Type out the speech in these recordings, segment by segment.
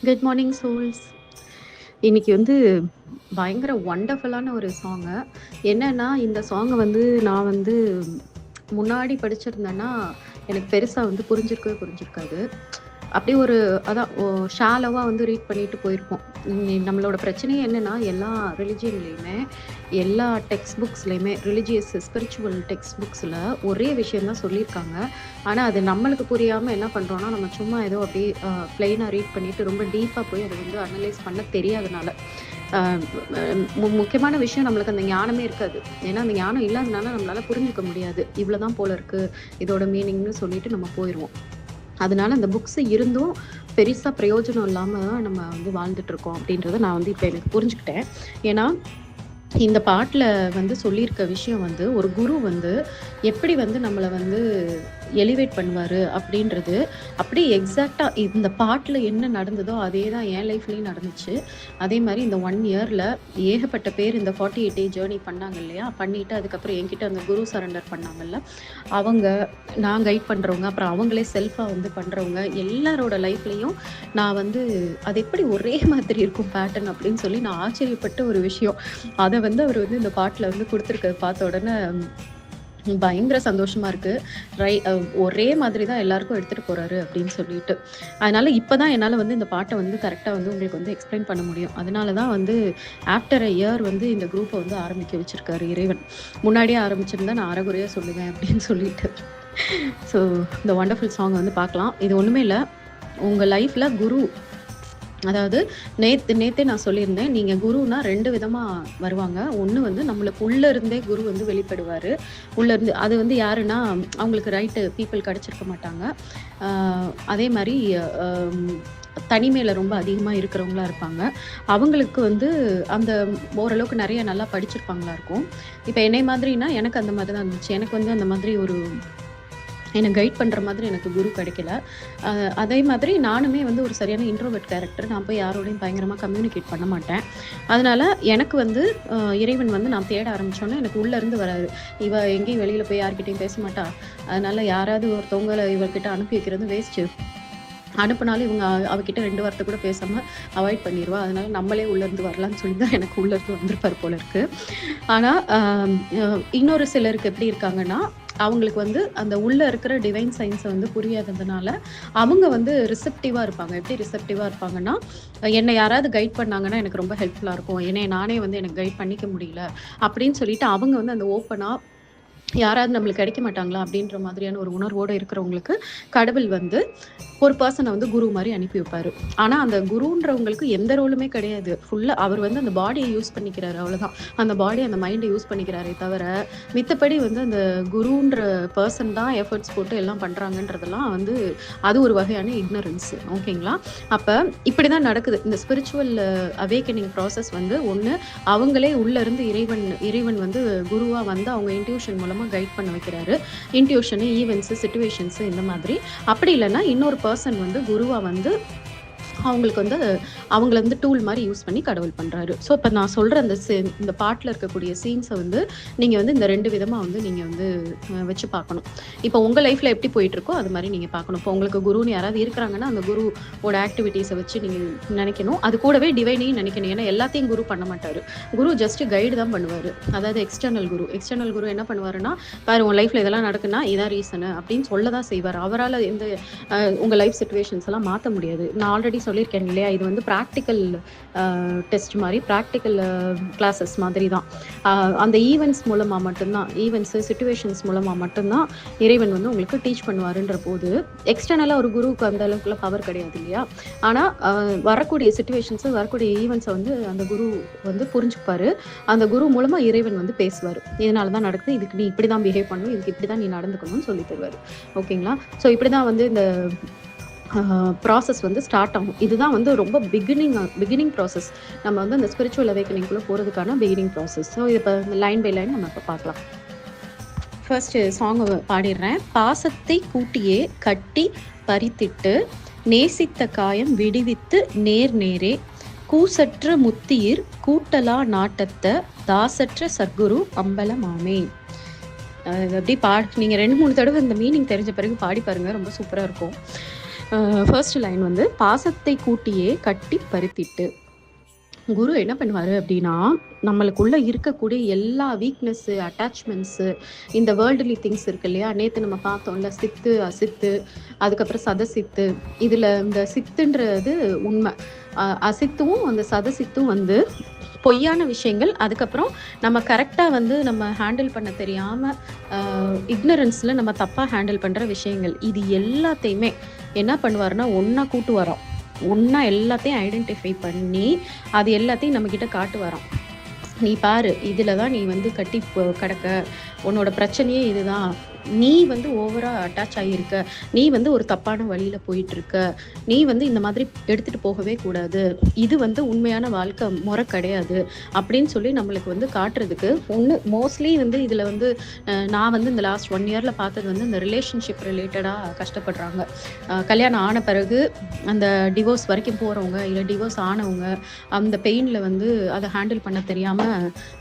Good morning souls. இன்னைக்கு வந்து பயங்கர ஒண்டர்ஃபுல்லான ஒரு சாங்கு. என்னன்னா, இந்த சாங்கை வந்து நான் வந்து முன்னாடி படிச்சிருந்தேன்னா, எனக்கு பெருசா வந்து புரிஞ்சிருக்காது. அப்படியே ஒரு அதான் ஷாலோவா வந்து ரீட் பண்ணிட்டு போயிருப்போம். நம்மளோட பிரச்சனையே என்னன்னா, எல்லா ரிலிஜியன்லேயுமே, எல்லா டெக்ஸ்ட் புக்ஸ்லேயுமே, ரிலிஜியஸ் ஸ்பிரிச்சுவல் டெக்ஸ்ட் புக்ஸில் ஒரே விஷயம் தான் சொல்லியிருக்காங்க. ஆனால் அது நம்மளுக்கு புரியாமல் என்ன பண்ணுறோன்னா, நம்ம சும்மா ஏதோ அப்படியே ப்ளெயினாக ரீட் பண்ணிவிட்டு ரொம்ப டீப்பாக போய் அதை வந்து அனலைஸ் பண்ண தெரியாதனால முக்கியமான விஷயம் நம்மளுக்கு அந்த ஞானமே இருக்காது. ஏன்னா அந்த ஞானம் இல்லாதனால நம்மளால புரிஞ்சுக்க முடியாது. இவ்வளோதான் போல இருக்குது இதோட மீனிங்னு சொல்லிட்டு நம்ம போயிடுவோம். அதனால அந்த புக்ஸ் இருந்தும் பெருசாக பிரயோஜனம் இல்லாமல் நம்ம வந்து வாழ்ந்துட்டு இருக்கோம் அப்படின்றத நான் வந்து இப்போ எனக்கு புரிஞ்சுக்கிட்டேன். ஏன்னா இந்த பாட்டில் வந்து சொல்லியிருக்க விஷயம் வந்து ஒரு குரு வந்து எப்படி வந்து நம்மளை வந்து எலிவேட் பண்ணுவார் அப்படின்றது அப்படியே எக்ஸாக்டாக இந்த பாட்டில் என்ன நடந்ததோ அதே தான் என் லைஃப்லேயும் நடந்துச்சு. அதே மாதிரி இந்த 1 இயரில் ஏகப்பட்ட பேர் இந்த 48 டே ஜேர்னி பண்ணாங்க இல்லையா, பண்ணிவிட்டு அதுக்கப்புறம் என்கிட்ட அந்த குரு சரண்டர் பண்ணாங்கல்ல, அவங்க, நான் கைட் பண்ணுறவங்க, அப்புறம் அவங்களே செல்ஃபாக வந்து பண்ணுறவங்க எல்லாரோட லைஃப்லேயும் நான் வந்து அது எப்படி ஒரே மாதிரி இருக்கும் பேட்டர்ன் அப்படின்னு சொல்லி நான் ஆச்சரியப்பட்ட ஒரு விஷயம். அதை வந்து அவர் வந்து இந்த பாட்டில் வந்து கொடுத்துருக்க பார்த்த உடனே பயங்கர சந்தோஷமா இருக்கு. ஒரே மாதிரி தான் எல்லாருக்கும் எடுத்துட்டு போறாரு அப்படின்னு சொல்லிட்டு. அதனால இப்பதான் என்னால வந்து இந்த பாட்டை வந்து கரெக்டா வந்து உங்களுக்கு வந்து எக்ஸ்பிளைன் பண்ண முடியும். அதனாலதான் வந்து ஆஃப்டர் அ இயர் வந்து இந்த குரூப்பை வந்து ஆரம்பிக்க வச்சிருக்காரு இறைவன். முன்னாடியே ஆரம்பிச்சிருந்தா நான் அறகுறையா சொல்லுவேன் அப்படின்னு சொல்லிட்டு. ஸோ இந்த ஒண்டர்ஃபுல் சாங் வந்து பார்க்கலாம். இது ஒண்ணுமே இல்லை, உங்க லைஃப்ல குரு, அதாவது நேத்தே நான் சொல்லியிருந்தேன், நீங்க குருனா 2 விதமா வருவாங்க. ஒண்ணு வந்து நம்மளுக்கு உள்ள இருந்தே குரு வந்து வெளிப்படுவாரு. உள்ள இருந்து அது வந்து யாருன்னா, அவங்களுக்கு ரைட்டு பீப்பிள் கிடைச்சிருக்க மாட்டாங்க. அதே மாதிரி தனிமையில ரொம்ப அதிகமா இருக்கிறவங்களா இருப்பாங்க. அவங்களுக்கு வந்து அந்த ஓரளவுக்கு நிறைய நல்லா படிச்சிருப்பாங்களா இருக்கும். இப்ப என்னை மாதிரினா எனக்கு அந்த மாதிரி தான் இருந்துச்சு. எனக்கு வந்து அந்த மாதிரி ஒரு என்னை கைட் பண்ணுற மாதிரி எனக்கு குரு கிடைக்கல. அதே மாதிரி நானுமே வந்து ஒரு சரியான இன்ட்ரோவர்ட் கேரக்டர். நான் போய் யாரோடையும் பயங்கரமாக கம்யூனிகேட் பண்ண மாட்டேன். அதனால் எனக்கு வந்து இறைவன் வந்து நான் தேட ஆரம்பித்தோன்னே எனக்கு உள்ளேருந்து வராது. இவ எங்கேயும் வெளியில் போய் யார்கிட்டையும் பேச மாட்டா, அதனால் யாராவது ஒருத்தவங்களை இவர்கிட்ட அனுப்பி வைக்கிறது வேஸ்ட்டு. அனுப்புனாலும் இவங்க அவகிட்ட 2 வார்த்தை கூட பேசாமல் அவாய்ட் பண்ணிடுவா. அதனால நம்மளே உள்ளேருந்து வரலான்னு சொல்லி தான் எனக்கு உள்ளேருந்து வந்திருப்பார் போல இருக்கு. ஆனால் இன்னொரு சிலருக்கு எப்படி இருக்காங்கன்னா, அவங்களுக்கு வந்து அந்த உள்ள இருக்கிற டிவைன் சயின்ஸை வந்து புரியாததுனால அவங்க வந்து ரிசெப்டிவாக இருப்பாங்க. எப்படி ரிசெப்டிவாக இருப்பாங்கன்னா, என்னை யாராவது கைட் பண்ணாங்கன்னா எனக்கு ரொம்ப ஹெல்ப்ஃபுல்லாக இருக்கும், என்னை நானே வந்து எனக்கு கைட் பண்ணிக்க முடியல அப்படின்னு சொல்லிட்டு அவங்க வந்து அந்த ஓப்பனாக யாராவது நம்மளுக்கு கிடைக்க மாட்டாங்களா அப்படின்ற மாதிரியான ஒரு உணர்வோடு இருக்கிறவங்களுக்கு கடவுள் வந்து ஒரு பர்சனை வந்து குரு மாதிரி அனுப்பி வைப்பாரு. ஆனால் அந்த குருன்றவங்களுக்கு எந்த ரோலுமே கிடையாது. ஃபுல்லாக அவர் வந்து அந்த பாடியை யூஸ் பண்ணிக்கிறாரு, அவ்வளோதான். அந்த பாடி அந்த மைண்டை யூஸ் பண்ணிக்கிறாரே தவிர மித்தபடி வந்து அந்த குருன்ற பர்சன் தான் எஃபர்ட்ஸ் போட்டு எல்லாம் பண்ணுறாங்கன்றதெல்லாம் வந்து அது ஒரு வகையான இக்னரன்ஸ். ஓகேங்களா? அப்போ இப்படி தான் நடக்குது இந்த ஸ்பிரிச்சுவல் அவேக்கனிங் ப்ராசஸ். வந்து ஒன்று அவங்களே உள்ளேருந்து இறைவன் வந்து குருவாக வந்து அவங்க இன்ட்யூஷன் மூலமாக கைட் பண்ண வைக்கிறாரு. இன்ட்யூஷனு, ஈவெண்ட்ஸு, சிச்சுவேஷன்ஸு இந்த மாதிரி. அப்படி இல்லைன்னா இன்னொரு பர்சன் வந்து குருவாக வந்து அவங்களுக்கு வந்து அவங்கள வந்து டூல் மாதிரி யூஸ் பண்ணி கடவுள் பண்ணுறாரு. ஸோ இப்போ நான் சொல்கிற அந்த இந்த பாட்டில் இருக்கக்கூடிய சீன்ஸை வந்து நீங்கள் வந்து இந்த 2 விதமாக வந்து நீங்கள் வந்து வச்சு பார்க்கணும். இப்போ உங்கள் லைஃப்பில் எப்படி போயிட்டுருக்கோ அது மாதிரி நீங்கள் பார்க்கணும். இப்போ உங்களுக்கு குருன்னு யாராவது இருக்கிறாங்கன்னா அந்த குருவோட ஆக்டிவிட்டீஸை வச்சு நீங்கள் நினைக்கணும். அது கூடவே டிவைனையும் நினைக்கணும். ஏன்னா எல்லாத்தையும் குரு பண்ண மாட்டார். குரு ஜஸ்ட் கைடு தான் பண்ணுவார். அதாவது எக்ஸ்டர்னல் குரு என்ன பண்ணுவாருன்னா, பாரு உங்கள் லைஃப்பில் இதெல்லாம் நடக்குன்னா இதான் ரீசனு அப்படின்னு சொல்ல தான் செய்வார். அவரால் எந்த உங்கள் லைஃப் சிச்சுவேஷன்ஸ் எல்லாம் மாற்ற முடியாது. நான் ஆல்ரெடி சொல்லியிருக்கேன் இல்லையா, இது வந்து ப்ராக்டிக்கல் டெஸ்ட் மாதிரி, ப்ராக்டிக்கல் கிளாஸஸ் மாதிரி தான். அந்த ஈவெண்ட்ஸ் மூலமாக மட்டும்தான், ஈவெண்ட்ஸு சிச்சுவேஷன்ஸ் மூலமாக மட்டும்தான் இறைவன் வந்து உங்களுக்கு டீச் பண்ணுவாருன்ற போது, எக்ஸ்டர்னலாக ஒரு குருவுக்கு அந்த அளவுக்குள்ள பவர் கிடையாது இல்லையா. ஆனால் வரக்கூடிய சிச்சுவேஷன்ஸு, வரக்கூடிய ஈவெண்ட்ஸை வந்து அந்த குரு வந்து புரிஞ்சுப்பார். அந்த குரு மூலமாக இறைவன் வந்து பேசுவார். இதனால தான் நடக்குது, இதுக்கு நீ இப்படி தான் பிஹேவ் பண்ணணும், இதுக்கு இப்படி தான் நீ நடந்துக்கணும்னு சொல்லி தருவார். ஓகேங்களா? ஸோ இப்படி தான் வந்து இந்த ப்ராசஸ் வந்து ஸ்டார்ட் ஆகும். இதுதான் வந்து ரொம்ப பிகினிங் ப்ராசஸ். நம்ம வந்து அந்த ஸ்பிரிச்சுவல் அவேக்கனிங்குள்ளே போகிறதுக்கான பிகினிங் ப்ராசஸ். ஸோ இது இப்போ லைன் பை லைன் நம்ம இப்போ பார்க்கலாம். ஃபர்ஸ்ட்டு சாங் பாடிடுறேன். பாசத்தை கூட்டியே கட்டி பறித்திட்டு நேசித்த காயம் விடுவித்து நேரே கூசற்ற முத்தியிர் கூட்டலா நாட்டத்த தாசற்ற சர்க்குரு அம்பலமாமே. அப்படி நீங்கள் 2-3 தடவை இந்த மீனிங் தெரிஞ்ச பிறகு பாடி பாருங்கள், ரொம்ப சூப்பராக இருக்கும். ஃபர்ஸ்ட் லைன் வந்து பாசத்தை கூட்டியே கட்டி பருத்திட்டு. குரு என்ன பண்ணுவார் அப்படின்னா, நம்மளுக்குள்ள இருக்கக்கூடிய எல்லா வீக்னஸ்ஸு, அட்டாச்மெண்ட்ஸு, இந்த வேர்ல்டுலி திங்ஸ் இருக்கு இல்லையா? நேற்று நம்ம பார்த்தோம்ல, சித்து அசித்து, அதுக்கப்புறம் சதசித்து. இதில் இந்த சித்துன்றது உண்மை, அசித்தும் அந்த சதசித்தும் வந்து பொய்யான விஷயங்கள். அதுக்கப்புறம் நம்ம கரெக்டாக வந்து நம்ம ஹேண்டில் பண்ண தெரியாமல் இக்னரன்ஸில் நம்ம தப்பாக ஹேண்டில் பண்ணுற விஷயங்கள். இது எல்லாத்தையுமே என்ன பண்ணுவாருன்னா ஒன்றா கூட்டு வரோம், ஒன்றா எல்லாத்தையும் ஐடென்டிஃபை பண்ணி அது எல்லாத்தையும் நம்மக்கிட்ட காட்டு வரோம். நீ பாரு, இதில் தான் நீ வந்து கட்டி கிடக்க, உன்னோட பிரச்சனையே இதுதான், நீ வந்து ஓவராக அட்டாச் ஆகியிருக்க, நீ வந்து ஒரு தப்பான வழியில் போயிட்டுருக்க, நீ வந்து இந்த மாதிரி எடுத்துகிட்டு போகவே கூடாது, இது வந்து உண்மையான வாழ்க்கை முறை கிடையாது அப்படின்னு சொல்லி நம்மளுக்கு வந்து காட்டுறதுக்கு ஒன்று. மோஸ்ட்லி வந்து இதில் வந்து நான் வந்து இந்த லாஸ்ட் 1 இயரில் பார்த்தது வந்து இந்த ரிலேஷன்ஷிப் ரிலேட்டடாக கஷ்டப்படுறாங்க. கல்யாணம் ஆன பிறகு அந்த டிவோர்ஸ் வரைக்கும் போகிறவங்க, இல்லை டிவோர்ஸ் ஆனவங்க, அந்த பெயினில் வந்து அதை ஹேண்டில் பண்ண தெரியாமல்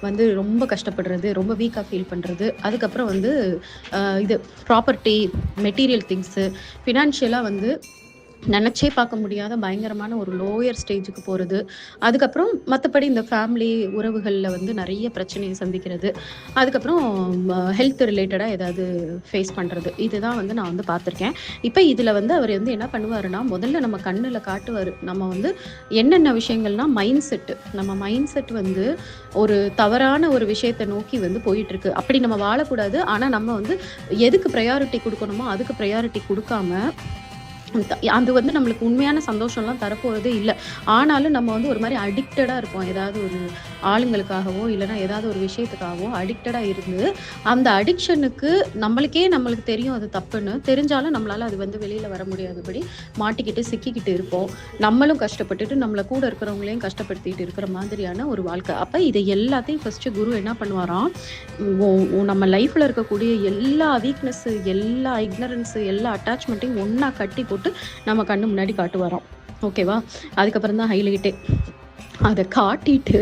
வந்து ரொம்ப கஷ்டப்படுறது, ரொம்ப வீக்காக ஃபீல் பண்ணுறது. அதுக்கப்புறம் வந்து இது ப்ராப்பர்ட்டி, மெட்டீரியல் திங்ஸு, ஃபினான்ஷியலாக வந்து நினச்சே பார்க்க முடியாத பயங்கரமான ஒரு லோயர் ஸ்டேஜுக்கு போகிறது. அதுக்கப்புறம் மற்றபடி இந்த ஃபேமிலி உறவுகளில் வந்து நிறைய பிரச்சனையை சந்திக்கிறது. அதுக்கப்புறம் ஹெல்த் ரிலேட்டடாக ஏதாவது ஃபேஸ் பண்ணுறது. இதுதான் வந்து நான் வந்து பார்த்துருக்கேன். இப்போ இதில் வந்து அவர் வந்து என்ன பண்ணுவாருன்னா, முதல்ல நம்ம கண்ணில் காட்டுவார். நம்ம வந்து என்னென்ன விஷயங்கள்னால் மைண்ட் செட்டு, நம்ம மைண்ட் செட் வந்து ஒரு தவறான ஒரு விஷயத்தை நோக்கி வந்து போயிட்டுருக்கு. அப்படி நம்ம வாழக்கூடாது. ஆனால் நம்ம வந்து எதுக்கு ப்ரையாரிட்டி கொடுக்கணுமோ அதுக்கு ப்ரையாரிட்டி கொடுக்காம, அது வந்து நம்மளுக்கு உண்மையான சந்தோஷம்லாம் தரப்போகிறதே இல்லை. ஆனாலும் நம்ம வந்து ஒரு மாதிரி அடிக்டடாக இருப்போம். ஏதாவது ஒரு ஆளுங்களுக்காகவோ இல்லைனா ஏதாவது ஒரு விஷயத்துக்காகவோ அடிக்டடாக இருந்து, அந்த அடிக்ஷனுக்கு நம்மளுக்கு தெரியும் அது தப்புன்னு தெரிஞ்சாலும் நம்மளால் அது வந்து வெளியில் வர முடியாதபடி மாட்டிக்கிட்டு சிக்கிக்கிட்டு இருப்போம். நம்மளும் கஷ்டப்பட்டுட்டு நம்மளை கூட இருக்கிறவங்களையும் கஷ்டப்படுத்திட்டு இருக்கிற மாதிரியான ஒரு வாழ்க்கை. அப்போ இதை எல்லாத்தையும் ஃபஸ்ட்டு குரு என்ன பண்ணுவாராம், நம்ம லைஃப்பில் இருக்கக்கூடிய எல்லா வீக்னஸ்ஸு, எல்லா இக்னரன்ஸு, எல்லா அட்டாச்மெண்ட்டையும் ஒன்றா கட்டி போட்டு நம்ம கண்ணு முன்னாடி காட்டு வரோம். ஓகேவா? அதுக்கப்புறம் தான் ஹைலைட்டே. அதை காட்டிட்டு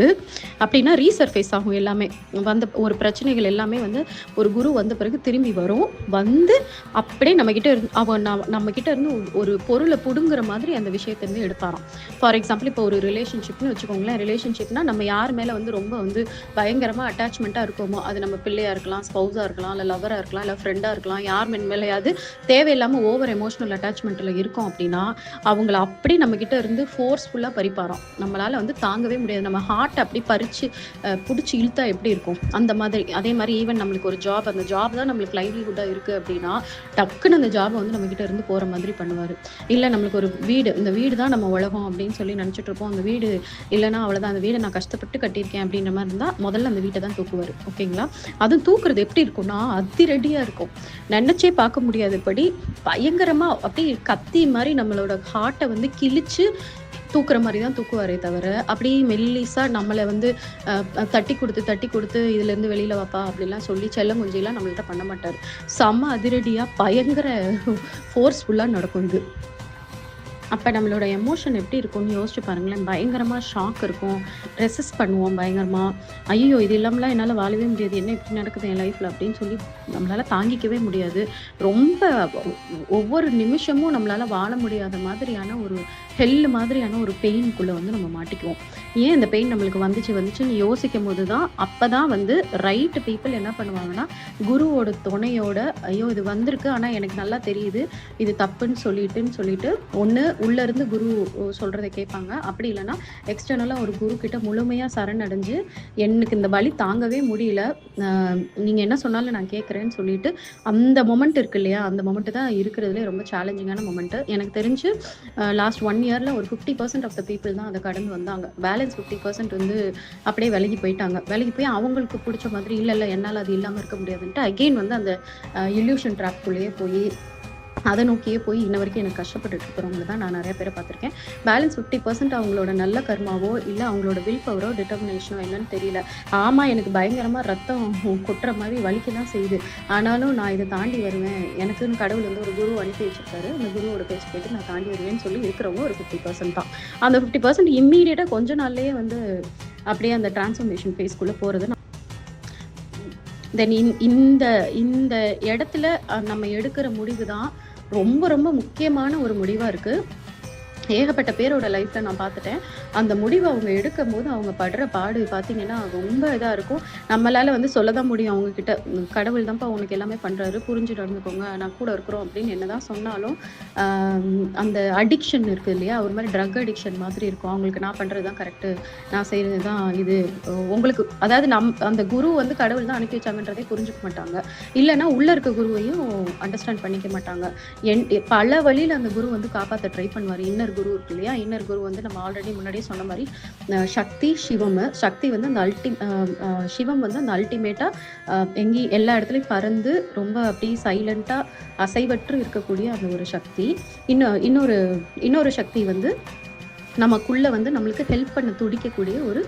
அப்படின்னா ரீசர்ஃபேஸ் ஆகும் எல்லாமே. வந்த ஒரு பிரச்சனைகள் எல்லாமே வந்து ஒரு குரு வந்த பிறகு திரும்பி வரும். வந்து அப்படியே நம்மக்கிட்ட நம்மக்கிட்ட இருந்து ஒரு பொருளை பிடுங்குற மாதிரி அந்த விஷயத்திலேருந்து எடுத்தாராம். ஃபார் எக்ஸாம்பிள், இப்போ ஒரு ரிலேஷன்ஷிப்னு வச்சுக்கோங்களேன். ரிலேஷன்ஷிப்னா நம்ம யார் மேலே வந்து ரொம்ப வந்து பயங்கரமாக அட்டாச்மெண்ட்டாக இருக்கோமோ, அது நம்ம பிள்ளையாக இருக்கலாம், ஸ்பௌஸாக இருக்கலாம், இல்லை லவராக இருக்கலாம், இல்லை ஃப்ரெண்டாக இருக்கலாம், யார் மேலேயாவது தேவையில்லாமல் ஓவர் எமோஷனல் அட்டாச்மெண்ட்டில் இருக்கோம் அப்படின்னா அவங்கள அப்படி நம்மக்கிட்ட இருந்து ஃபோர்ஸ்ஃபுல்லாக பறிப்பாராம். நம்மளால் வந்து தாங்கவே முடியாது. நம்ம ஹார்ட் அப்படி பறிச்சு பிடிச்சி இழுத்தா எப்படி இருக்கும் அந்த மாதிரி. அதே மாதிரி ஈவன் நம்மளுக்கு ஒரு ஜாப், அந்த ஜாப் தான் நம்மளுக்கு லைவ்லிஹுட்டாக இருக்குது அப்படின்னா டக்குன்னு அந்த ஜாபை வந்து நம்மக்கிட்ட இருந்து போகிற மாதிரி பண்ணுவார். இல்லை நம்மளுக்கு ஒரு வீடு, இந்த வீடு தான் நம்ம உலகம் அப்படின்னு சொல்லி நினச்சிட்டு இருப்போம். அந்த வீடு இல்லைனா அவ்வளோதான், அந்த வீடை நான் கஷ்டப்பட்டு கட்டியிருக்கேன் அப்படின்ற மாதிரி இருந்தால் முதல்ல அந்த வீட்டை தான் தூக்குவார். ஓகேங்களா? அதுவும் தூக்குறது எப்படி இருக்கும்னா அதிரடியாக இருக்கும். நினச்சே பார்க்க முடியாதபடி பயங்கரமாக அப்படியே கத்தி மாதிரி நம்மளோட ஹார்ட்டை வந்து கிழிச்சு தூக்குற மாதிரி தான் தூக்குவாரே தவிர, அப்படி மெல்லிஸாக நம்மளை வந்து தட்டி கொடுத்து இதுலேருந்து வெளியில் வாப்பா அப்படிலாம் சொல்லி செல்லம் கொஞ்சிலாம் நம்மள்கிட்ட பண்ண மாட்டார். செம்ம அதிரடியாக பயங்கர ஃபோர்ஸ்ஃபுல்லாக நடக்கும் இது. அப்போ நம்மளோட எமோஷன் எப்படி இருக்கும்னு யோசிச்சு பாருங்களேன். பயங்கரமாக ஷாக் இருக்கும், ரெசிஸ்ட் பண்ணுவோம் பயங்கரமாக. ஐயோ, இது இல்லாமலாம் என்னால் வாழவே முடியாது, என்ன இப்படி நடக்குது என் லைஃப்பில் அப்படின்னு சொல்லி நம்மளால் தாங்கிக்கவே முடியாது. ரொம்ப ஒவ்வொரு நிமிஷமும் நம்மளால் வாழ முடியாத மாதிரியான ஒரு ஹெல் மாதிரியான ஒரு பெயின்குள்ளே வந்து நம்ம மாட்டிக்குவோம். ஏன் இந்த பெயின் நம்மளுக்கு வந்துச்சுன்னு யோசிக்கும் போது தான் அப்போ தான் வந்து ரைட்டு பீப்புள் என்ன பண்ணுவாங்கன்னா, குருவோட துணையோட ஐயோ இது வந்திருக்கு ஆனால் எனக்கு நல்லா தெரியுது இது தப்புன்னு சொல்லிட்டு ஒன்று உள்ளேருந்து குரு சொல்கிறத கேட்பாங்க. அப்படி இல்லைன்னா எக்ஸ்டர்னலாக ஒரு குரு கிட்ட முழுமையாக சரணடைஞ்சு எனக்கு இந்த வலி தாங்கவே முடியல, நீங்கள் என்ன சொன்னாலும் நான் கேட்குறேன்னு சொல்லிட்டு அந்த மொமெண்ட் இருக்கு இல்லையா, அந்த மொமெண்ட்டு தான் இருக்கிறதுலே ரொம்ப சேலஞ்சிங்கான மொமெண்ட்டு. எனக்கு தெரிஞ்சு லாஸ்ட் 1 இயரில் ஒரு 50% ஆஃப் த பீப்புள் தான் அதை கடந்து வந்தாங்க. பேலன்ஸ் 50% வந்து அப்படியே விலகி போயிட்டாங்க. விலகி போய் அவங்களுக்கு பிடிச்ச மாதிரி இல்லை என்னால் அது இல்லாமல் இருக்க முடியாதுன்ட்டு அகெயின் வந்து அந்த இல்யூஷன் ட்ராப்குள்ளேயே போய் அதை நோக்கியே போய் இன்ன வரைக்கும் எனக்கு கஷ்டப்பட்டுட்டு இருக்கிறவங்க தான் நான் நிறைய பேரை பார்த்துருக்கேன். பேலன்ஸ் 50% அவங்களோட நல்ல கர்மாவோ இல்லை அவங்களோட வில் பவரோ டிட்டர்மினேஷனோ என்னன்னு தெரியல. ஆமாம், எனக்கு பயங்கரமாக ரத்தம் கொட்டுற மாதிரி வலிக்க தான் செய்யுது, ஆனாலும் நான் இதை தாண்டி வருவேன், எனக்குன்னு கடவுள் வந்து ஒரு குரு அனுப்பி வச்சிருக்காரு, அந்த குருவோட பேச்சு கேட்டு நான் தாண்டி வருவேன்னு சொல்லி இருக்கிறவங்க ஒரு 50% தான். அந்த 50% இம்மீடியட்டாக கொஞ்ச நாள்லேயே வந்து அப்படியே அந்த டிரான்ஸ்ஃபர்மேஷன் ஃபேஸ்க்குள்ளே போகிறது. தென் இந்த இடத்துல நம்ம எடுக்கிற முடிவு தான் ரொம்ப ரொம்ப முக்கியமான ஒரு முடிவா இருக்கு. ஏகப்பட்ட பேரோட லைஃப்ல நான் பார்த்துட்டேன். அந்த முடிவு அவங்க எடுக்கும்போது அவங்க படுற பாடு பார்த்தீங்கன்னா, ரொம்ப இதா இருக்கும். நம்மளால வந்து சொல்ல தான் முடியும் அவங்க கிட்ட, கடவுள் தான்ப்பா உனக்கு எல்லாமே பண்றாரு. புரிஞ்சு நடந்துக்கோங்க. நான் கூட இருக்கிறோம் அப்படின்னு என்னதான் சொன்னாலும், அ அந்த அடிக்ஷன் இருக்கு இல்லையா? ஒரு மாரி ட்ரக் அடிக்ஷன் மாதிரி இருக்கும். அவங்களுக்கு நான் பண்றது தான் கரெக்ட்டு. நான் செய்றது தான் இது. உங்களுக்கு அதாவது அந்த குரு வந்து கடவுள் தான் அனுப்பி வச்சாங்கன்றதே புரிஞ்சுக்க மாட்டாங்க. இல்லன்னா உள்ள இருக்க குருவையும் அண்டர்ஸ்டாண்ட் பண்ணிக்க மாட்டாங்க. பல வழியில அந்த குரு வந்து காப்பாத்த ட்ரை பண்ணுவாரு. இன்னர் குரு இருக்கு இல்லையா? இன்னர் குரு வந்து நம்ம ஆல்ரெடி முன்னாடியே சொன்ன மாரி சக்தி, சிவம். சக்தி வந்து அந்த சிவம் வந்து அந்த அல்டிமேட்டா எங்கேயும் எல்லா இடத்துலயும் பறந்து ரொம்ப அப்படியே சைலண்டா அசைவற்று இருக்கக்கூடிய அந்த ஒரு சக்தி. இன்னொரு சக்தி வந்து நமக்குள்ள வந்து நம்மளுக்கு ஹெல்ப் பண்ண துடிக்கக்கூடிய ஒரு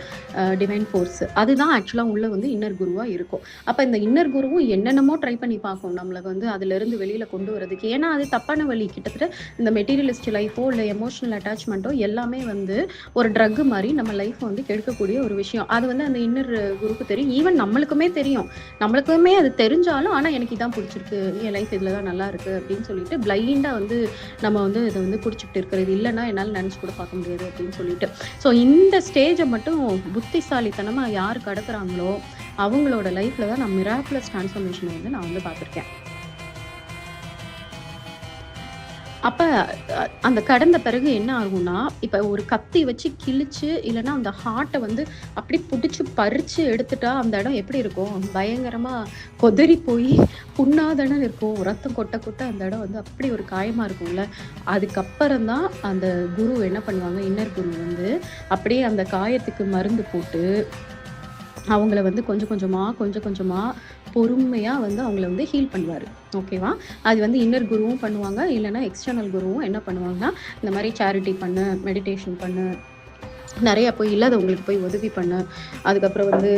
டிவைன் ஃபோர்ஸ். அதுதான் ஆக்சுவலா உள்ள வந்து இன்னர் குருவா இருக்கும். அப்ப இந்த இன்னர் குருவும் என்னென்னமோ ட்ரை பண்ணி பார்க்கும் நம்மள வந்து அதிலிருந்து வெளியில கொண்டு வரதுக்கு. ஏன்னா அது தப்பான வழி. கிட்டத்தட்ட இந்த மெட்டீரியலிஸ்ட் லைஃபோ இல்ல எமோஷனல் அட்டாச்மெண்ட்டோ எல்லாமே வந்து ஒரு ட்ரக் மாரி நம்ம லைஃப்ப வந்து கெடுக்கக்கூடிய ஒரு விஷயம். அது வந்து அந்த இன்னர் குருக்கு தெரியும். ஈவன் நம்மளுக்குமே தெரியும். நம்மளுக்குமே அது தெரிஞ்சாலும், ஆனா எனக்கு இதான் பிடிச்சிருக்கு, என் லைஃப் இதுல தான் நல்லா இருக்கு அப்படின்னு சொல்லிட்டு பிளைண்டா வந்து நம்ம வந்து இதை வந்து பிடிச்சிக்கிட்டு இருக்கிறது. இல்லைன்னா என்னால் நினைச்சு கூட பார்க்க முடியாது அப்படின்னு சொல்லிட்டு. ஸோ இந்த ஸ்டேஜை மட்டும் புத்திசாலித்தனமா யார் கடக்குறாங்களோ அவங்களோட லைஃப்ல தான் நான் மிராக்குலஸ் டிரான்ஸ்ஃபர்மேஷனை வந்து நான் வந்து பார்த்துருக்கேன். அப்ப அந்த கடந்த பிறகு என்ன ஆகும்னா, இப்ப ஒரு கத்தி வச்சு கிழிச்சு, இல்லன்னா அந்த ஹார்ட்ட வந்து அப்படி புடிச்சு பறிச்சு எடுத்துட்டா, அந்த இடம் எப்படி இருக்கும்? பயங்கரமா கொதறி போய் புண்ணா தானே இருக்கும். ரத்தம் கொட்ட கொட்ட அந்த இடம் வந்து அப்படி ஒரு காயமா இருக்கும்ல. அதுக்கப்புறம் தான் அந்த குரு என்ன பண்ணுவாங்க, இன்னர் குரு வந்து அப்படியே அந்த காயத்துக்கு மருந்து போட்டு, அவங்கள வந்து கொஞ்சம் கொஞ்சமா பொறுமையா வந்து அவங்கள வந்து ஹீல் பண்ணுவாரு. ஓகேவா? அது வந்து இன்னர் குருவும் பண்ணுவாங்க. இல்லன்னா எக்ஸ்டர்னல் குருவும் என்ன பண்ணுவாங்கன்னா, இந்த மாரி சேரிட்டி பண்ணு, மெடிடேஷன் பண்ணு, நிறைய போய் இல்லாதவங்களுக்கு போய் உதவி பண்ணு. அதுக்கப்புறம் வந்து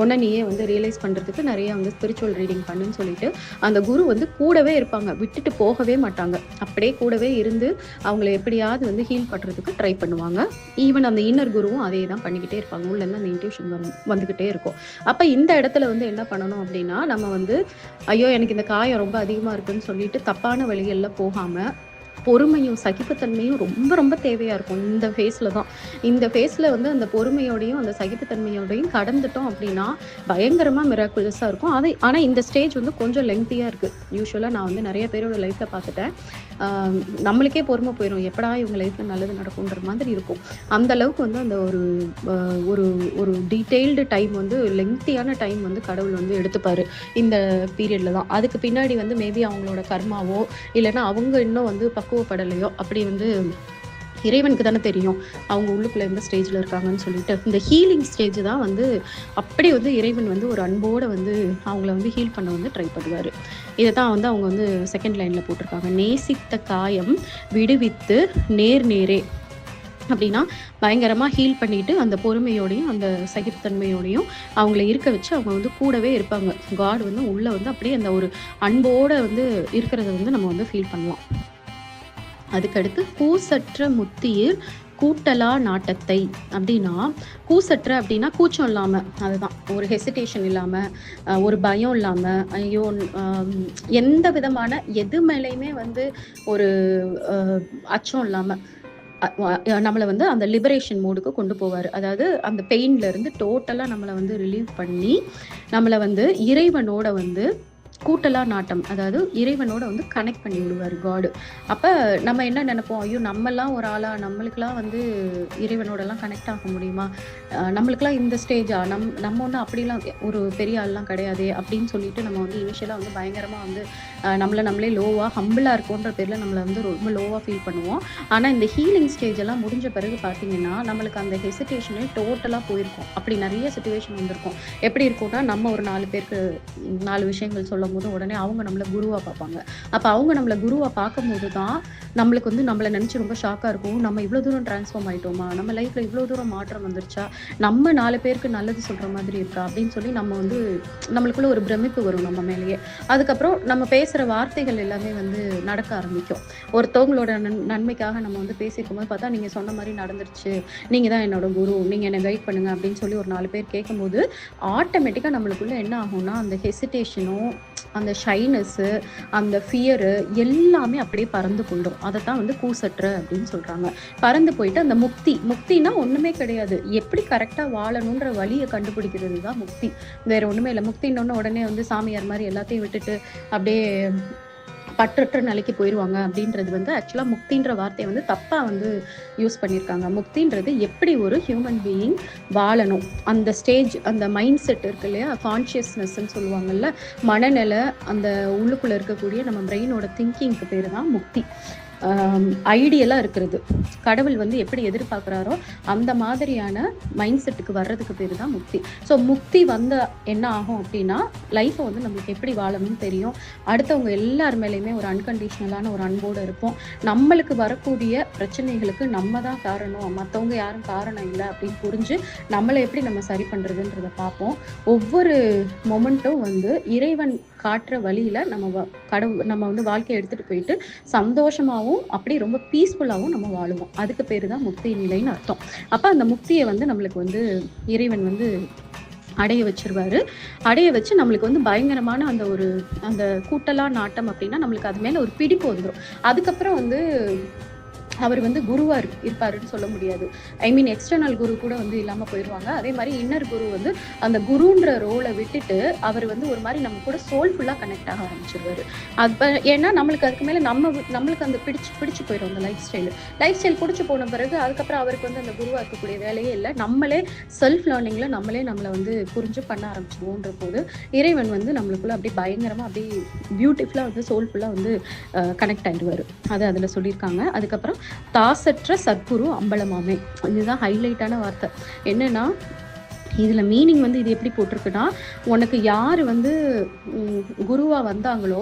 உன்னை நீயே வந்து ரியலைஸ் பண்ணுறதுக்கு நிறைய வந்து ஸ்பிரிச்சுவல் ரீடிங் பண்ணுன்னு சொல்லிட்டு அந்த குரு வந்து கூடவே இருப்பாங்க. விட்டுட்டு போகவே மாட்டாங்க. அப்படியே கூடவே இருந்து அவங்கள எப்படியாவது வந்து ஹீல் பண்ணுறதுக்கு ட்ரை பண்ணுவாங்க. ஈவன் அந்த இன்னர் குருவும் அதே தான் பண்ணிக்கிட்டே இருப்பாங்க. உள்ளேருந்து அந்த இன்ட்யூஷன் வந்துக்கிட்டே இருக்கும். அப்போ இந்த இடத்துல வந்து என்ன பண்ணணும் அப்படின்னா, நம்ம வந்து ஐயோ எனக்கு இந்த காயம் ரொம்ப அதிகமாக இருக்குன்னு சொல்லிட்டு தப்பான வழிகளில் போகாமல், பொறுமையும் சகிப்புத்தன்மையும் ரொம்ப ரொம்ப தேவையா இருக்கும் இந்த ஃபேஸ்ல தான். இந்த ஃபேஸ்ல வந்து அந்த பொறுமையோடையும் அந்த சகிப்புத்தன்மையோடையும் கடந்துட்டோம் அப்படின்னா பயங்கரமா மிராக்குலஸா இருக்கும். ஆனா இந்த ஸ்டேஜ் வந்து கொஞ்சம் லெங்க்தியா இருக்கு. யூஸ்வலா நான் வந்து நிறைய பேரோட லைஃப்ல பார்த்துட்டேன். நம்மளுக்கே பொறுமை போயிடும், எப்படா இவங்க லைஃப்ல நல்லது நடக்கும்ன்ற மாதிரி இருக்கும். அந்த அளவுக்கு வந்து அந்த ஒரு ஒரு டீட்டெயில்டு டைம் வந்து லெங்க்தியான டைம் வந்து கடவுள் வந்து எடுத்துப்பாரு இந்த பீரியட்ல தான். அதுக்கு பின்னாடி வந்து மேபி அவங்களோட கர்மாவோ இல்லைன்னா அவங்க இன்னும் வந்து பக்குவப்படலையோ, அப்படி வந்து இறைவனுக்கு தானே தெரியும் அவங்க உள்ளுக்குள்ள எந்த ஸ்டேஜ்ல இருக்காங்கன்னு சொல்லிட்டு. இந்த ஹீலிங் ஸ்டேஜ் தான் வந்து அப்படி வந்து இறைவன் வந்து ஒரு அன்போட வந்து அவங்கள வந்து ஹீல் பண்ண வந்து ட்ரை பண்ணுவாரு. இதை தான் வந்து அவங்க வந்து செகண்ட் லைன்ல போட்டிருக்காங்க. நேசித்த காயம் விடுவித்து நேரே அப்படின்னா பயங்கரமாக ஹீல் பண்ணிட்டு அந்த பொறுமையோடையும் அந்த சகிப்புத்தன்மையோடையும் அவங்கள இருக்க வச்சு அவங்க வந்து கூடவே இருப்பாங்க. காட் வந்து உள்ள வந்து அப்படியே அந்த ஒரு அன்போட வந்து இருக்கிறத வந்து நம்ம வந்து ஃபீல் பண்ணலாம். அதுக்கடுத்து கூசற்ற முத்தியிர் கூட்டலா நாட்டத்தை அப்படின்னா, கூசற்ற அப்படின்னா கூச்சம் இல்லாம, அதுதான் ஒரு ஹெசிடேஷன் இல்லாம, ஒரு பயம் இல்லாம, ஐயோ எந்த விதமான எது மேலேயுமே வந்து ஒரு அச்சம் இல்லாம நம்மளை வந்து அந்த லிபரேஷன் மோடுக்கு கொண்டு போவார். அதாவது அந்த பெயின்ல இருந்து டோட்டலா நம்மளை வந்து ரிலீவ் பண்ணி நம்மளை வந்து இறைவனோட வந்து கூட்டலா நாட்டம், அதாவது இறைவனோட வந்து கனெக்ட் பண்ணி விடுவார் காடு. அப்போ நம்ம என்ன நினைப்போம், ஐயோ நம்மலாம் ஒரு ஆளா, நம்மளுக்கெல்லாம் வந்து இறைவனோடலாம் கனெக்ட் ஆக முடியுமா, நம்மளுக்கெல்லாம் இந்த ஸ்டேஜா, நம்ம ஒன்றும் அப்படிலாம் ஒரு பெரிய ஆள்லாம் கிடையாது அப்படின்னு சொல்லிட்டு நம்ம வந்து இனிஷியலாக வந்து பயங்கரமாக வந்து நம்மளே லோவாக ஹம்பிளாக இருக்கோன்ற பேரில் நம்மளை வந்து ரொம்ப லோவாக ஃபீல் பண்ணுவோம். ஆனால் இந்த ஹீலிங் ஸ்டேஜ் எல்லாம் முடிஞ்ச பிறகு பார்த்தீங்கன்னா நம்மளுக்கு அந்த ஹெசிடேஷனே டோட்டலாக போயிருக்கும். அப்படி நிறைய சுச்சுவேஷன் வந்திருக்கும். எப்படி இருக்கும்னா, நம்ம ஒரு 4 பேருக்கு 4 விஷயங்கள் சொல்லும் போது உடனே அவங்க நம்மளை குருவாக பார்ப்பாங்க. அப்போ அவங்க நம்மளை குருவாக பார்க்கும்போது தான் நம்மளுக்கு வந்து நம்மளை நினச்சி ரொம்ப ஷாக்காக இருக்கும். நம்ம இவ்வளோ தூரம் டிரான்ஸ்ஃபார்ம் ஆகிட்டோமா, நம்ம லைஃப்பில் இவ்வளோ தூரம் மாற்றம் வந்துருச்சா, நம்ம 4 பேருக்கு நல்லது சொல்கிற மாதிரி இருக்கா அப்படின்னு சொல்லி நம்ம வந்து நம்மளுக்குள்ள ஒரு பிரமிப்பு வரும் நம்ம மேலேயே. அதுக்கப்புறம் நம்ம பேசுகிற வார்த்தைகள் எல்லாமே வந்து நடக்க ஆரம்பிக்கும். ஒருத்தவங்களோட நன்மைக்காக நம்ம வந்து பேசியிருக்கும் போது பார்த்தா நீங்கள் சொன்ன மாதிரி நடந்துருச்சு, நீங்கள் தான் என்னோட குரு, நீங்கள் என்னை கைட் பண்ணுங்க அப்படின்னு சொல்லி ஒரு 4 பேர் கேட்கும்போது ஆட்டோமேட்டிக்காக நம்மளுக்குள்ள என்ன ஆகும்னா அந்த ஹெசிடேஷனும் அந்த ஷைனஸ்ஸு, அந்த ஃபியரு எல்லாமே அப்படியே பறந்து போயிடும். அதை தான் வந்து கூசற்ற அப்படின்னு சொல்கிறாங்க. பறந்து போயிட்டு அந்த முக்தினா ஒன்றுமே கிடையாது. எப்படி கரெக்டாக வாழணுன்ற வழியை கண்டுபிடிக்கிறது தான் முக்தி. வேற ஒன்றுமே இல்லை. முக்தின்னு உடனே வந்து சாமியார் மாதிரி எல்லாத்தையும் விட்டுட்டு அப்படியே பற்றற்ற நிலைக்கு போயிடுவாங்க அப்படின்றது வந்து ஆக்சுவலாக முக்தின்ற வார்த்தையை வந்து தப்பாக வந்து யூஸ் பண்ணியிருக்காங்க. முக்தின்றது எப்படி ஒரு ஹியூமன் பீயிங் வாழணும், அந்த ஸ்டேஜ், அந்த மைண்ட் செட் இருக்கு இல்லையா, கான்ஷியஸ்னஸ்ன்னு சொல்லுவாங்கல்ல, மனநிலை, அந்த உள்ளுக்குள்ளே இருக்கக்கூடிய நம்ம பிரெயினோட திங்கிங்க்கு பேர் தான் முக்தி. ஐடியலாக இருக்கிறது. கடவுள் வந்து எப்படி எதிர்பார்க்குறாரோ அந்த மாதிரியான மைண்ட் செட்டுக்கு வர்றதுக்கு பேர் தான் முக்தி. ஸோ முக்தி வந்த என்ன ஆகும் அப்படின்னா, லைஃப்பை வந்து நம்மளுக்கு எப்படி வாழணும்னு தெரியும். அடுத்தவங்க எல்லார் மேலேயுமே ஒரு அன்கண்டிஷ்னலான ஒரு அன்போடு இருப்போம். நம்மளுக்கு வரக்கூடிய பிரச்சனைகளுக்கு நம்ம தான் காரணம், மற்றவங்க யாரும் காரணம் இல்லை அப்படின்னு புரிஞ்சு நம்மளை எப்படி நம்ம சரி பண்ணுறதுன்றதை பார்ப்போம். ஒவ்வொரு மொமெண்ட்டும் வந்து இறைவன் காட்டுற வழியில் நம்ம வந்து வாழ்க்கையை எடுத்துகிட்டு போயிட்டு சந்தோஷமாகவும் அப்படியே ரொம்ப பீஸ்ஃபுல்லாகவும் நம்ம வாழுவோம். அதுக்கு பேர் தான் முக்தி நிலைன்னு அர்த்தம். அப்போ அந்த முக்தியை வந்து நம்மளுக்கு வந்து இறைவன் வந்து அடைய வச்சிருவாரு. அடைய வச்சு நம்மளுக்கு வந்து பயங்கரமான அந்த கூட்டலா நாட்டம் அப்படின்னா நம்மளுக்கு அது மேலே ஒரு பிடிப்பு வந்துடும். அதுக்கப்புறம் வந்து அவர் வந்து குருவாக இருப்பாருன்னு சொல்ல முடியாது. ஐ மீன் எக்ஸ்டர்னல் குரு கூட வந்து இல்லாமல் போயிடுவாங்க. அதே மாதிரி இன்னர் குரு வந்து அந்த குருன்ற ரோலை விட்டுட்டு அவர் வந்து ஒரு மாதிரி நம்ம கூட சோல்ஃபுல்லாக கனெக்ட் ஆக ஆரம்பிச்சிருவாரு. அது ஏன்னா நம்மளுக்கு அதுக்கு மேலே நம்மளுக்கு அந்த பிடிச்சு போயிடும். அந்த லைஃப் ஸ்டைல் பிடிச்சி போன பிறகு அதுக்கப்புறம் அவருக்கு வந்து அந்த குருவாக இருக்கக்கூடிய வேலையே இல்லை. நம்மளே செல்ஃப் லேர்னிங்கில் நம்மளை வந்து புரிஞ்சு பண்ண ஆரம்பிச்சிடுவோன்ற போது இறைவன் வந்து நம்மளுக்குள்ள அப்படியே பயங்கரமாக அப்படியே பியூட்டிஃபுல்லாக வந்து சோல்ஃபுல்லாக வந்து கனெக்ட் ஆயிடுவார். அது அதில் சொல்லியிருக்காங்க. அதுக்கப்புறம் தாசற்ற சத்குரு அம்பலமாமே, இதுதான் ஹைலைட்டான வார்த்தை. என்னன்னா இதில் மீனிங் வந்து இது எப்படி போட்டிருக்குன்னா, உனக்கு யார் வந்து குருவாக வந்தாங்களோ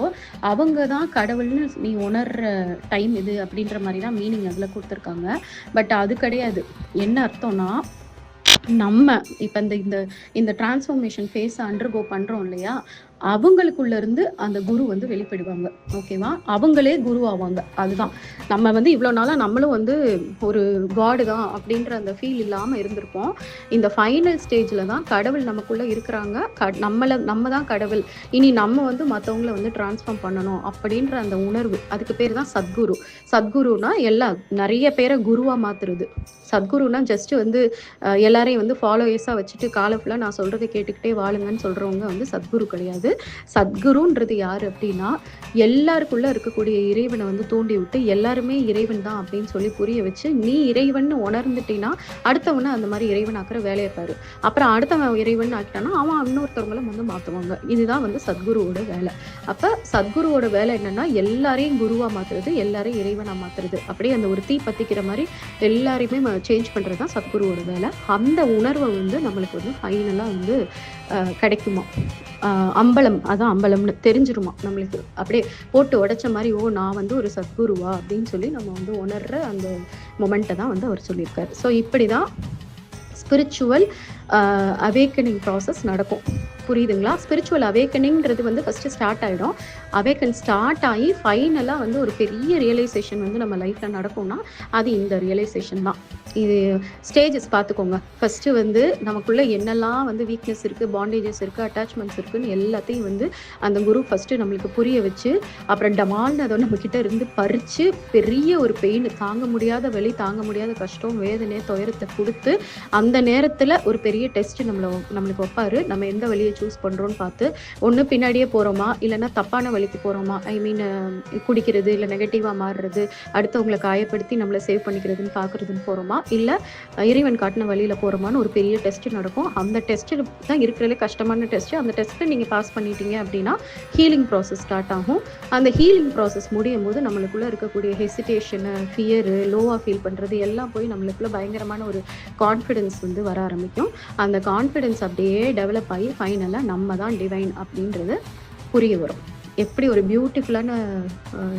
அவங்க தான் கடவுள்னு நீ உணர்ற டைம் இது அப்படின்ற மாதிரி தான் மீனிங் அதில் கொடுத்துருக்காங்க. பட் அது கிடையாது. என்ன அர்த்தம்னா, நம்ம இப்போ இந்த டிரான்ஸ்ஃபர்மேஷன் ஃபேஸை அண்டர்கோ பண்ணுறோம் இல்லையா, அவங்களுக்குள்ள இருந்து அந்த குரு வந்து வெளிப்படுவாங்க. ஓகேவா, அவங்களே குரு ஆவாங்க. அதுதான் நம்ம வந்து இவ்வளோ நாளாக நம்மளும் வந்து ஒரு காடு தான் அப்படின்ற அந்த ஃபீல் இல்லாமல் இருந்திருப்போம். இந்த ஃபைனல் ஸ்டேஜில் தான் கடவுள் நமக்குள்ளே இருக்கிறாங்க. நம்ம தான் கடவுள், இனி நம்ம வந்து மற்றவங்கள வந்து டிரான்ஸ்ஃபார்ம் பண்ணணும் அப்படின்ற அந்த உணர்வு, அதுக்கு பேர் தான் சத்குரு. சத்குருனா நிறைய பேரை குருவாக மாற்றுறது. சத்குருனா ஜஸ்ட் வந்து எல்லாரையும் வந்து ஃபாலோயர்ஸாக வச்சுட்டு காலை ஃபுல்லாக நான் சொல்கிறத கேட்டுக்கிட்டே வாழுங்கன்னு சொல்கிறவங்க வந்து சத்குரு கிடையாது. சத்குருன்றது யார் அப்படின்னா, எல்லாருக்குள்ள இருக்கக்கூடிய இறைவனை வந்து தூண்டி விட்டு எல்லாருமே இறைவன் தான் அப்படின்னு சொல்லி புரிய வச்சு, நீ இறைவன் உணர்ந்துட்டீங்கன்னா அடுத்தவனை அந்த மாதிரி இறைவன் ஆக்கிற வேலையை பாரு. அப்புறம் அடுத்தவன் இறைவன் ஆக்கிட்டானா அவன் இன்னொருத்தவங்களும் வந்து மாற்றுவாங்க. இதுதான் வந்து சத்குருவோட வேலை. அப்போ சத்குருவோட வேலை என்னன்னா, எல்லாரையும் குருவாக மாற்றுறது, எல்லாரையும் இறைவனாக மாற்றுறது. அப்படியே அந்த ஒரு தீ பற்றிக்கிற மாதிரி எல்லாரையுமே சேஞ்ச் பண்ணுறது தான் சத்குருவோட வேலை. அந்த உணர்வை வந்து நம்மளுக்கு வந்து ஃபைனலாக வந்து கிடைக்குமா, அம்பலம், அதான் அம்பலம்னு தெரிஞ்சிருமா நம்மளுக்கு. அப்படியே போட்டு உடைச்ச மாதிரி, ஓ நான் வந்து ஒரு சத்குருவா அப்படின்னு சொல்லி நம்ம வந்து உணர்ற அந்த மொமெண்ட்டை தான் வந்து அவர் சொல்லியிருக்காரு. ஸோ இப்படி தான் ஸ்பிரிச்சுவல் அவேக்கனிங் ப்ராசஸ் நடக்கும். புரியுதுங்களா? ஸ்பிரிச்சுவல் அவேக்கனிங்கிறது வந்து ஃபஸ்ட்டு ஸ்டார்ட் ஆகிடும். அவேக்கன் ஸ்டார்ட் ஆகி ஃபைனலாக வந்து ஒரு பெரிய ரியலைசேஷன் வந்து நம்ம லைஃப்பில் நடக்கும்னா அது இந்த ரியலைசேஷன் தான். இது ஸ்டேஜஸ் பார்த்துக்கோங்க. ஃபஸ்ட்டு வந்து நமக்குள்ளே என்னெல்லாம் வந்து வீக்னஸ் இருக்குது, பாண்டேஜஸ் இருக்குது, அட்டாச்மெண்ட்ஸ் இருக்குதுன்னு எல்லாத்தையும் வந்து அந்த குரு ஃபஸ்ட்டு நம்மளுக்கு புரிய வச்சு, அப்புறம் டமால்னு அதை நம்மக்கிட்ட இருந்து பறித்து பெரிய ஒரு பெயின், தாங்க முடியாத வலி, தாங்க முடியாத கஷ்டம், வேதனை, துயரத்தை கொடுத்து அந்த நேரத்தில் ஒரு பெரிய டெஸ்ட் நம்மளுக்கு வைப்பார். நம்ம எந்த வழியை சூஸ் பண்ணுறோன்னு பார்த்து, ஒன்று பின்னாடியே போகிறோமா, இல்லைன்னா தப்பான வழிக்கு போகிறோமா, ஐ மீன் குடிக்கிறது, இல்லை நெகட்டிவாக மாறுறது, அடுத்தவங்களை காயப்படுத்தி நம்மளை சேவ் பண்ணிக்கிறதுன்னு பார்க்குறதுன்னு போகிறோமா, இல்லை இறைவன் காட்டின வழியில் போகிறோமான்னு ஒரு பெரிய டெஸ்ட் நடக்கும். அந்த டெஸ்ட்டு தான் இருக்கிறதுலே கஷ்டமான டெஸ்ட்டு. அந்த டெஸ்ட்டை நீங்கள் பாஸ் பண்ணிட்டீங்க அப்படின்னா ஹீலிங் ப்ராசஸ் ஸ்டார்ட் ஆகும். அந்த ஹீலிங் ப்ராசஸ் முடியும் போது நம்மளுக்குள்ளே இருக்கக்கூடிய ஹெசிடேஷனு, ஃபியரு, லோவாக ஃபீல் பண்ணுறது எல்லாம் போய் நம்மளுக்குள்ள பயங்கரமான ஒரு கான்ஃபிடென்ஸ் வந்து வர ஆரம்பிக்கும். அந்த கான்ஃபிடென்ஸ் அப்படியே டெவலப் ஆகி ஃபைனலாக நம்ம தான் டிவைன் அப்படின்றது புரிய வரும். எப்படி ஒரு பியூட்டிஃபுல்லான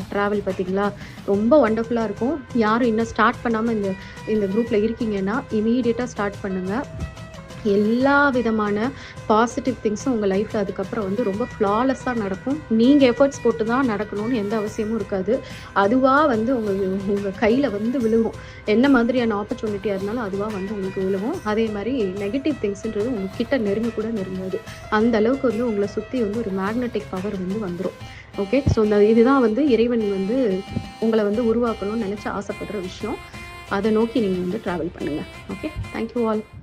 ட்ராவல் பார்த்தீங்களா? ரொம்ப ஒண்டர்ஃபுல்லாக இருக்கும். யாரும் இன்னும் ஸ்டார்ட் பண்ணாமல் இந்த குரூப்பில் இருக்கீங்கன்னா இமீடியட்டாக ஸ்டார்ட் பண்ணுங்கள். எல்லா விதமான பாசிட்டிவ் திங்ஸும் உங்கள் லைஃப்பில் அதுக்கப்புறம் வந்து ரொம்ப ஃப்ளாலெஸ்ஸாக நடக்கும். நீங்கள் எஃபர்ட்ஸ் போட்டு தான் நடக்கணும்னு எந்த அவசியமும் இருக்காது. அதுவாக வந்து உங்கள் கையில் வந்து விழுகும். என்ன மாதிரியான ஆப்பர்ச்சுனிட்டியாக இருந்தாலும் அதுவாக வந்து உங்களுக்கு விழுகும். அதே மாதிரி நெகட்டிவ் திங்ஸ்ன்றது உங்ககிட்ட நெருங்க கூட நெருங்காது. அந்த அளவுக்கு வந்து உங்களை சுற்றி வந்து ஒரு மேக்னெட்டிக் பவர் வந்து வந்துடும். ஓகே, ஸோ இதுதான் வந்து இறைவன் வந்து உங்களை வந்து உருவாக்கணும்னு நினச்சி ஆசைப்படுற விஷயம். அதை நோக்கி நீங்கள் வந்து ட்ராவல் பண்ணுங்கள். Okay, thank you all.